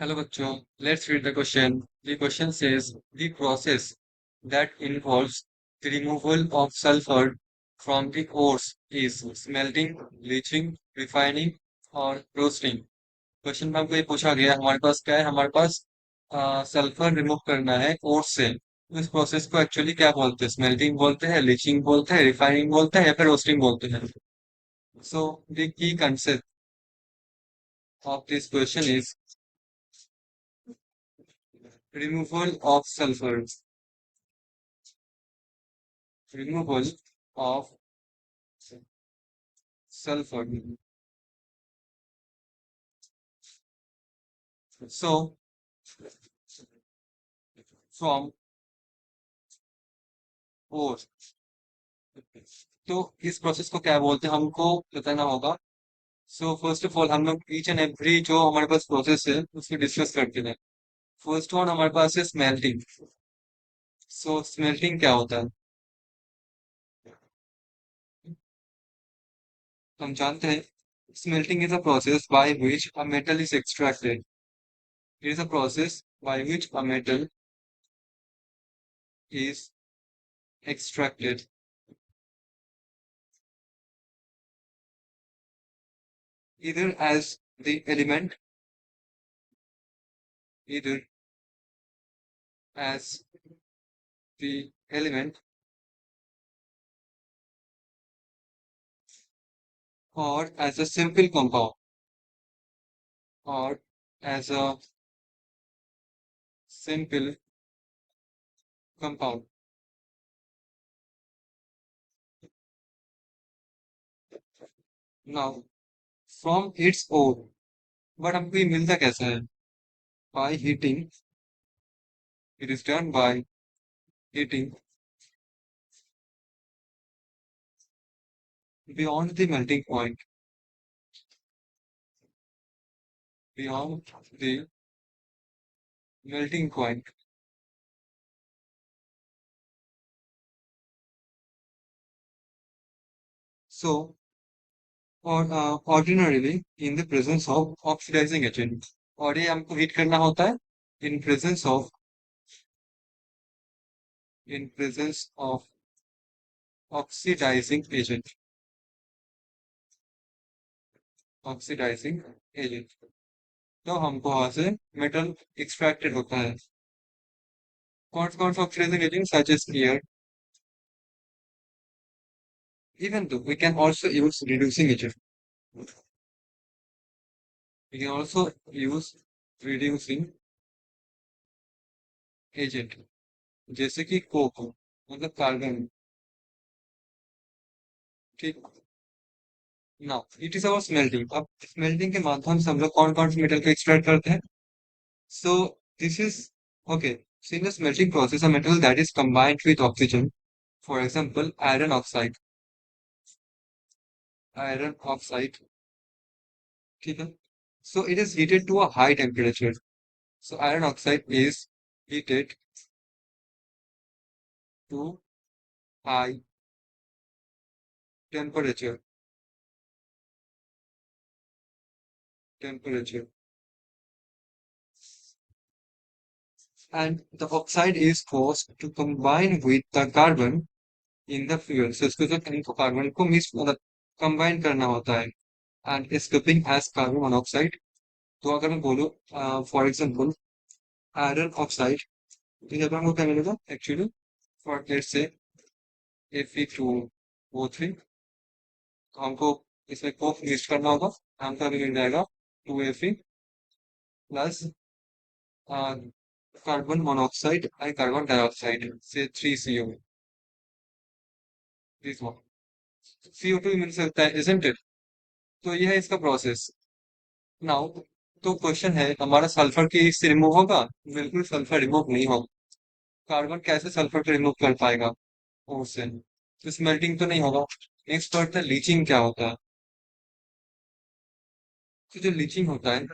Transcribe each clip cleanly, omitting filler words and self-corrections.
Hello, bachcho. Let's read the question. The question says the process that involves the removal of sulfur from the ores is smelting, leaching, refining और roasting. Question में हमको ये पूछा गया हमारे पास क्या है हमारे पास सल्फर रिमूव करना है ओर से तो इस प्रोसेस को एक्चुअली क्या बोलते हैं स्मेल्टिंग बोलते हैं लीचिंग बोलते हैं रिफाइनिंग बोलते हैं या फिर रोस्टिंग बोलते हैं so the key concept of this question is removal of sulfur removal of sulfur so from ore तो इस प्रोसेस को क्या बोलते हैं हमको बताना होगा सो फर्स्ट ऑफ ऑल हम लोग ईच एंड एवरी जो हमारे पास प्रोसेस है उसको डिस्कस करते हैं फर्स्ट वन हमारे पास है स्मेल्टिंग सो स्मेल्टिंग क्या होता है हम जानते हैं smelting is a process by which a metal is extracted. It is a process by which a metal is extracted either as the element, either as the element or as a simple compound or as a simple compound. Now, from its ore, but हमको ये मिलता कैसे है? By heating, it is done by heating beyond the melting point, beyond the melting point. So, ordinarily in the presence of oxidizing agent, और ये हमको heat करना होता है in presence of oxidizing agent, oxidizing agent. तो हमको वहां से मेटल एक्सट्रैक्टेड होता है कौन सा oxidising agent such as air even though we can also use reducing agent we can also use reducing agent जैसे कि कोक मतलब कार्बन ठीक ना इट इज अवर स्मेल्टिंग अब स्मेल्टिंग के माध्यम से हम लोग कौन से मेटल को एक्सट्रैक्ट करते हैं so this is okay so in the smelting process a metal that is combined with oxygen for example iron oxide ठीक है so it is heated to a high temperature so iron oxide is heated to high temperature temperature and the oxide is forced to combine with the carbon in the fuel so इसको जो इनको carbon को mix मतलब combine करना होता है and escaping as carbon monoxide तो अगर मैं बोलूँ फॉर एग्जांपल आयरन ऑक्साइड तो यहाँ पर हमको क्या मिलेगा actually for let's say Fe2O3 तो हमको इसमें कोक मिक्स करना होगा हमको अभी मिल जाएगा 2Fe plus carbon monoxide and carbon dioxide से 3CO दिस वन CO2 मिल सकता है isn't it तो यह है इसका प्रोसेस नाउ तो क्वेश्चन है हमारा सल्फर की इससे रिमूव होगा बिल्कुल सल्फर रिमूव नहीं होगा कार्बन कैसे सल्फर को रिमूव कर पाएगा उससे तो स्मेल्टिंग तो नहीं होगा नेक्स्ट बात है लीचिंग क्या होता है तो जो लीचिंग होता है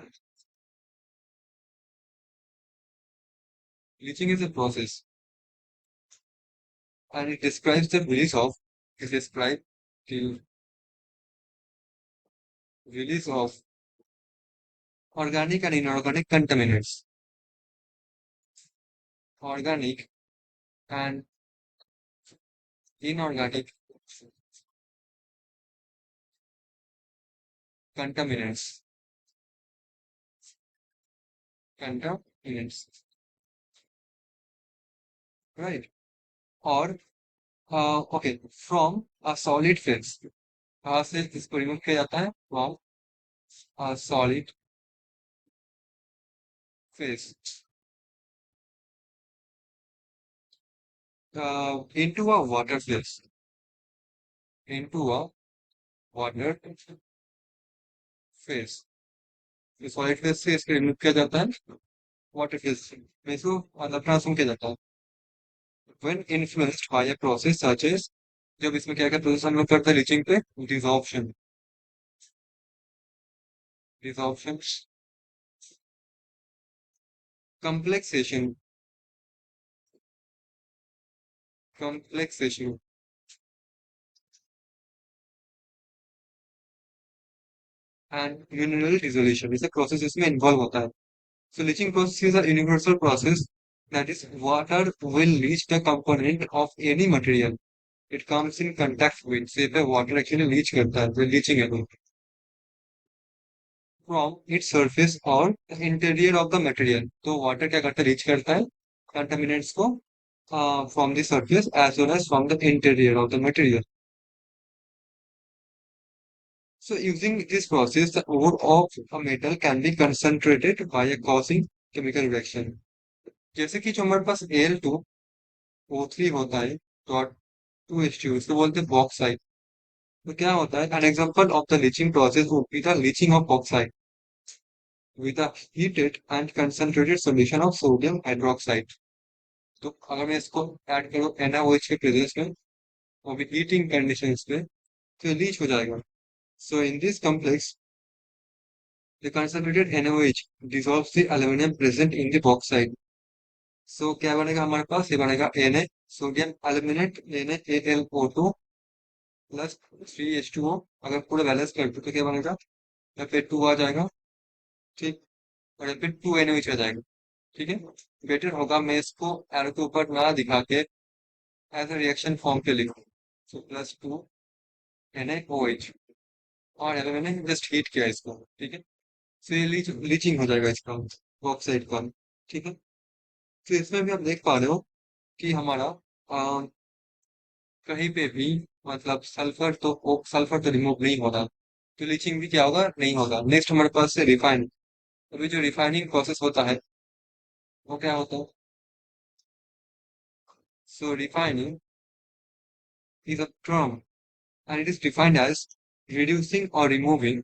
leaching is a process and it describes the release of it describe the release of organic and inorganic contaminants. Organic and inorganic contaminants. Contaminants, right? Or okay, from a solid phase. कहाँ से इसको remove किया जाता है? From a solid phase into a water phase. Into a water phase. तो solid phase से इसको remove किया जाता है वाटर फेज से, में इसको मतलब ट्रांसफॉर्म किया जाता है when influenced by a process such as, जब इसमें क्या क्या प्रोसेस हम लोग करते हैं लीचिंग पे, desorption. Desorption, complexation. Complexation and mineral dissolution, इसे प्रोसेस इसमें इन्वॉल्व होता है. So leaching process is a universal process, that is water will leach the component of any material it comes in contact with. से पे water actually leach करता है, तो leaching है वो. From its surface or the interior of the material. तो water क्या करता है, leach करता है contaminants को from the surface as well as from the interior of the material. So using this process, the ore of a metal can be concentrated by a causing chemical reaction. जैसे कि जो हमारे पास Al2O3 होता है dot 2H2, इसको बोलते हैं bauxite. तो क्या होता है, an example of the leaching process would be the leaching of bauxite with a heated and concentrated solution of sodium hydroxide. तो अगर मैं इसको ऐड करूं NaOH के प्रेजेंस में, वो भी हीटिंग कंडीशंस पे, तो लीच हो जाएगा. So in this complex the concentrated NaOH dissolves the aluminum present in the bauxite. So क्या बनेगा हमारे पास, ये बनेगा Na sodium aluminate NaAlO2 plus 3H2O. अगर पूरा बैलेंस कर दो तो क्या बनेगा, या फिर 2 आ जाएगा, ठीक. और या फिर 2NaOH आ जाएगा, ठीक है. बेटर होगा मैं इसको एरो के ऊपर ना दिखा के एज अ रिएक्शन फॉर्म पे लिखूं. सो +2NaOH, और अगर मैंने जस्ट हीट किया इसको, ठीक है. सो ये लीचिंग हो जाएगा इसका बॉक्साइट का, ठीक है. तो इसमें भी आप देख पा रहे हो कि हमारा कहीं पे भी मतलब सल्फर तो रिमूव नहीं होगा, तो लीचिंग भी क्या होगा, नहीं होगा. नेक्स्ट हमारे पास है रिफाइन. अभी जो रिफाइनिंग प्रोसेस होता है वो क्या होता है, सो refining is a term and it is defined as reducing or removing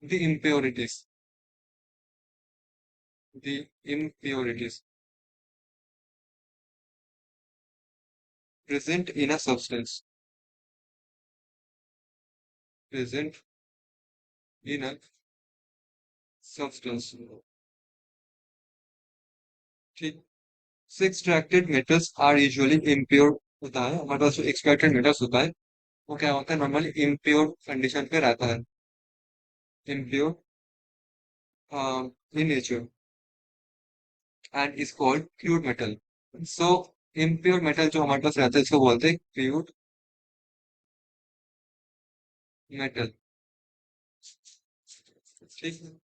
the impurities present in a substance, present in a substance, ठीक. So extracted metals are usually impure होता है. हमारे पास जो extracted metals होता है वो क्या होता है, नॉर्मली impure कंडीशन पे रहता है, impure in nature and is called pure metal. So impure metal जो हमारे पास रहता है इसको बोलते हैं pure metal, ठीक.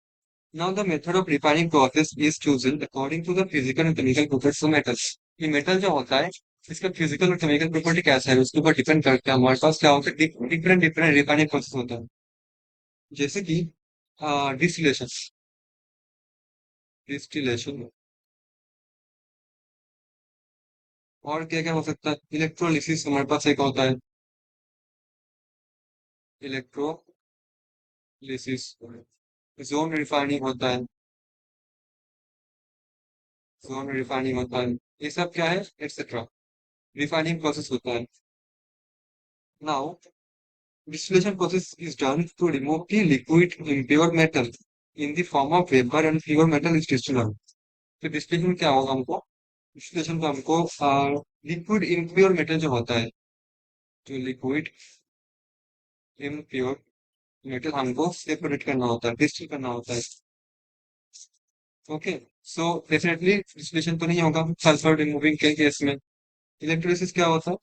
Now the method of refining process is chosen according to the physical and chemical properties of metals. ये मेटल जो होता है इसका फिजिकल और केमिकल प्रॉपर्टी कैसा है उसके ऊपर डिपेंड करता है. हमारे पास क्या होता है, डिफरेंट डिफरेंट रिफाइनिंग प्रोसेस होता है. जैसे कि डिस्टिलेशन. डिस्टिलेशन और क्या क्या हो सकता है, इलेक्ट्रोलिसिस हमारे पास एक होता है, इलेक्ट्रोलिसिस. जोन रिफाइनिंग होता है, जोन रिफाइनिंग होता है. ये सब क्या है, एक्सेट्रा रिफाइनिंग प्रोसेस होता है. Now distillation process is done to remove the liquid impure metal in the form of vapor and pure metal is distilled. तो डिस्टिलेशन क्या होगा हमको, डिस्टिलेशन को हमको लिक्विड इम्प्योर मेटल जो होता है, जो लिक्विड इम्प्योर मेटल हमको सेपरेट करना होता है, डिस्टिल करना होता है। ओके, सो डेफिनेटली डिस्टिलेशन तो नहीं होगा सल्फर रिमूविंग के केस में। इलेक्ट्रोलिसिस क्या होता है?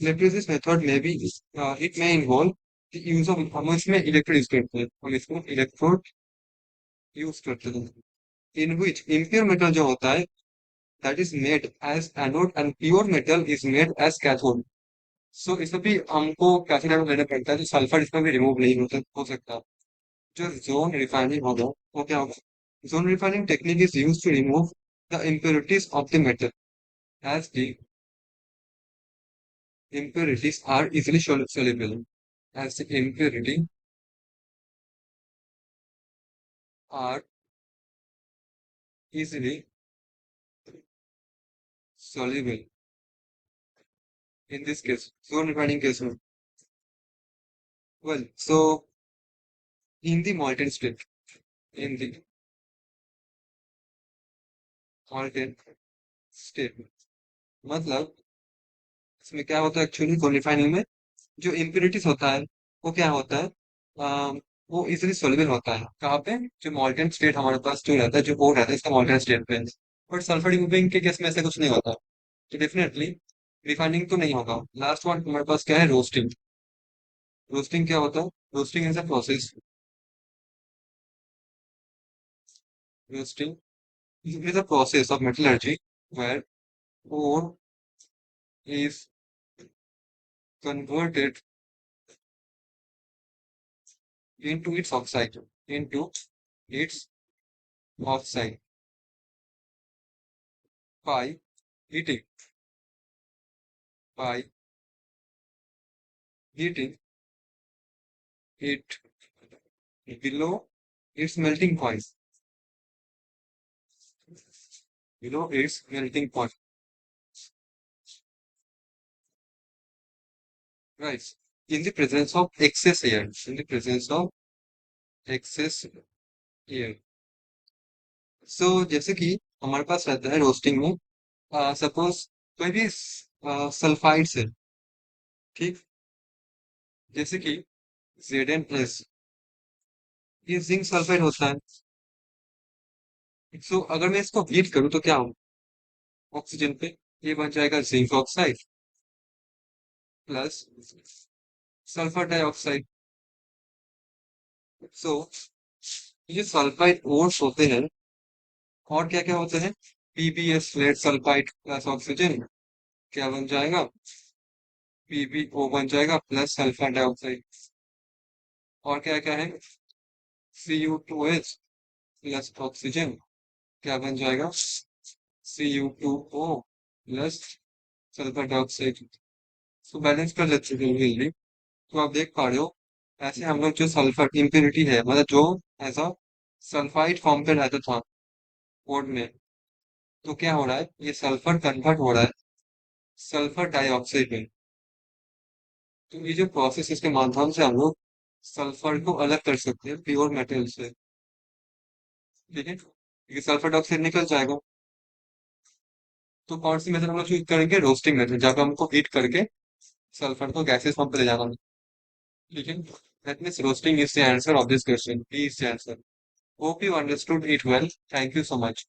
इलेक्ट्रोलिसिस मेथड में भी इट में इन्वॉल्व द यूज ऑफ, हम इसमें इलेक्ट्रोड यूज करते हैं, हम इसमें इलेक्ट्रोड यूज करते हैं, इन विच इम्प्योर मेटल जो होता है that is made as anode and pure metal is made as cathode. So इसमें भी हमको कैथोड लेना पड़ता है, तो सल्फर इसमें भी रिमूव नहीं हो सकता। जो जोन रिफाइनिंग होगा वो क्या होगा? Zone refining technique is use to remove the impurities of the metal as the impurities are easily soluble, as the impurity are easily soluble in this case, zone refining case. Well, so in the molten state, in the molten state, मतलब इसमें क्या होता है actually zone refining में, जो impurities होता है वो क्या होता है, वो इजिली सोल्यूबल होता है कहाँ पे, जो मॉल्टन स्टेट हमारे पास जो रहता है, जो कोड रहता है इसका मॉल्टन स्टेट पे। बट सल्फर रिमूविंग के केस में ऐसा कुछ नहीं होता, तो डेफिनेटली रिफाइनिंग तो नहीं होगा। लास्ट वन हमारे पास क्या है? रोस्टिंग। रोस्टिंग क्या होता है? Roasting is a process, roasting is a process of metallurgy where ore is converted into its oxide, into its oxide by heating, by heating it below its melting point, below its melting point. Right. In the presence of excess air, in the presence of excess air. So जैसे कि हमारे पास रहता है roasting में, suppose कोई भी sulphide से, ठीक, जैसे कि Zn+, ये जिंक सल्फाइड होता है। सो अगर मैं इसको हीट करूं तो क्या हो? ऑक्सीजन पे ये बन जाएगा zinc oxide plus sulphur dioxide. So ये सल्फाइड ओर्स होते हैं, और क्या क्या होते हैं? PBS flat sulphide plus oxygen क्या बन जाएगा? पीबीओ बन जाएगा प्लस सल्फर डाइऑक्साइड। और क्या क्या है? CU2H प्लस ऑक्सीजन क्या बन जाएगा? CU2O plus sulphur dioxide. तो बैलेंस कर लेते हैं जल्दी। तो आप देख पा रहे हो, ऐसे हम लोग जो सल्फर इम्प्योरिटी है, मतलब जो ऐसा सल्फाइड फॉर्म पे रहता था कोड में, तो क्या हो रहा है, ये सल्फर कन्वर्ट हो रहा है सल्फर डाइऑक्साइड में। तो ये जो प्रोसेस, इसके माध्यम से हम लोग सल्फर को अलग कर सकते हैं प्योर मेटल से। ठीक है, ये सल्फर डाइऑक्साइड निकल जाएगा। तो कौन सी मेथड हम लोग यूज करेंगे? रोस्टिंग मेथड, जब हमको हीट करके सल्फर को गैसेस फॉर्म पे ले जाना। ठीक है, that means roasting is the answer of this question. B is the answer. Hope you understood it well. Thank you so much.